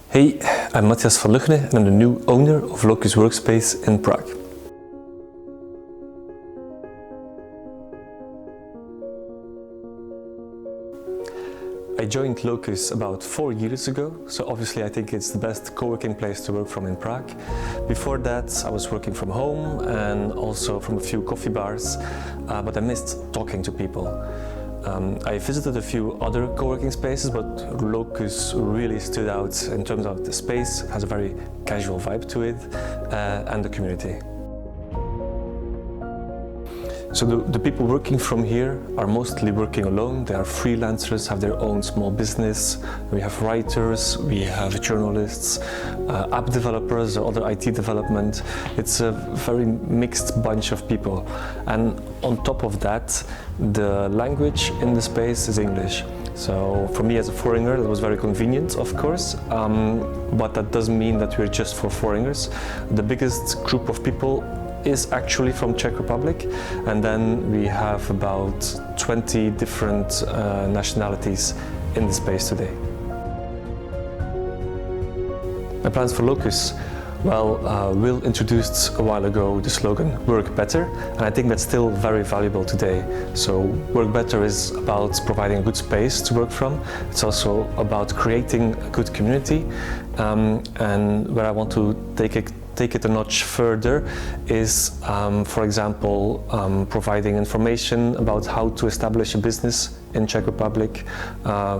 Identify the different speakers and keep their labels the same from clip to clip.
Speaker 1: Hey, I'm Matthias van Luchne and I'm the new owner of Locus Workspace in Prague. I joined Locus about 4 years ago, so obviously I think it's the best co-working place to work from in Prague. Before that I was working from home and also from a few coffee bars, but I missed talking to people. I visited a few other co-working spaces, but Locus really stood out in terms of the space. It has a very casual vibe to it, and the community. So the people working from here are mostly working alone. They are freelancers, have their own small business. We have writers, we have journalists, app developers or other IT development. It's a very mixed bunch of people. And on top of that, the language in the space is English. So for me as a foreigner, that was very convenient, of course, but that doesn't mean that we're just for foreigners. The biggest group of people is actually from Czech Republic, and then we have about 20 different nationalities in the space today. My plans for Locus? Well, Will introduced a while ago the slogan "Work Better", and I think that's still very valuable today. So Work Better is about providing a good space to work from. It's also about creating a good community, and where I want to take it a notch further is, for example, providing information about how to establish a business in Czech Republic,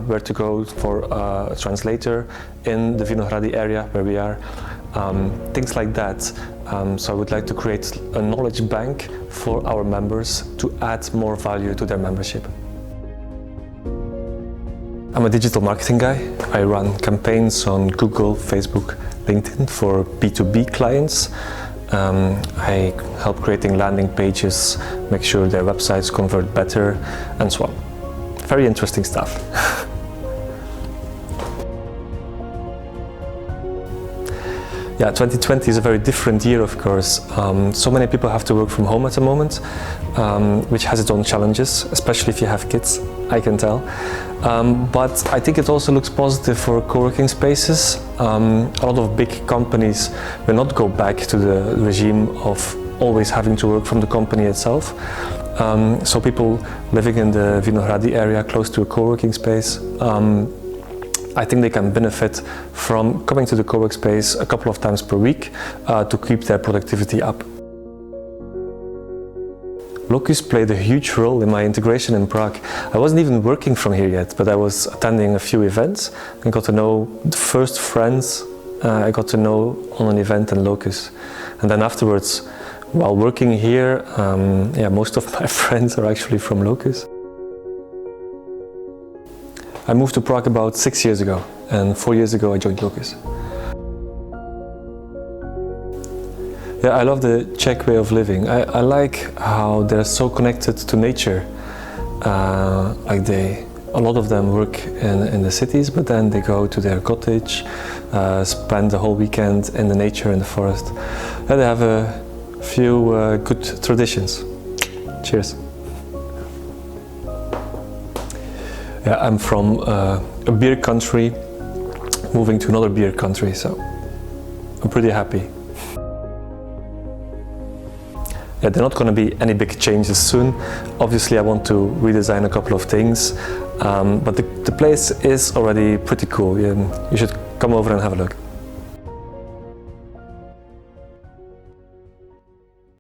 Speaker 1: where to go for a translator in the Vinohrady area where we are, things like that. So I would like to create a knowledge bank for our members to add more value to their membership. I'm a digital marketing guy. I run campaigns on Google, Facebook, LinkedIn for B2B clients. I help creating landing pages, make sure their websites convert better, and so on. Very interesting stuff. Yeah, 2020 is a very different year, of course. So many people have to work from home at the moment, which has its own challenges, especially if you have kids, I can tell. But I think it also looks positive for co-working spaces. A lot of big companies will not go back to the regime of always having to work from the company itself. So people living in the Vinohrady area close to a co-working space, I think they can benefit from coming to the co-work space a couple of times per week to keep their productivity up. Locus played a huge role in my integration in Prague. I wasn't even working from here yet, but I was attending a few events and got to know the first friends I got to know on an event in Locus. And then afterwards, while working here, most of my friends are actually from Locus. I moved to Prague about 6 years ago, and 4 years ago I joined Locus. Yeah, I love the Czech way of living. I like how they're so connected to nature. A lot of them work in the cities, but then they go to their cottage, spend the whole weekend in the nature in the forest. Yeah, they have a few good traditions. Cheers. Yeah, I'm from a beer country, moving to another beer country, so I'm pretty happy. Yeah, there are not going to be any big changes soon. Obviously I want to redesign a couple of things, but the place is already pretty cool. You should come over and have a look.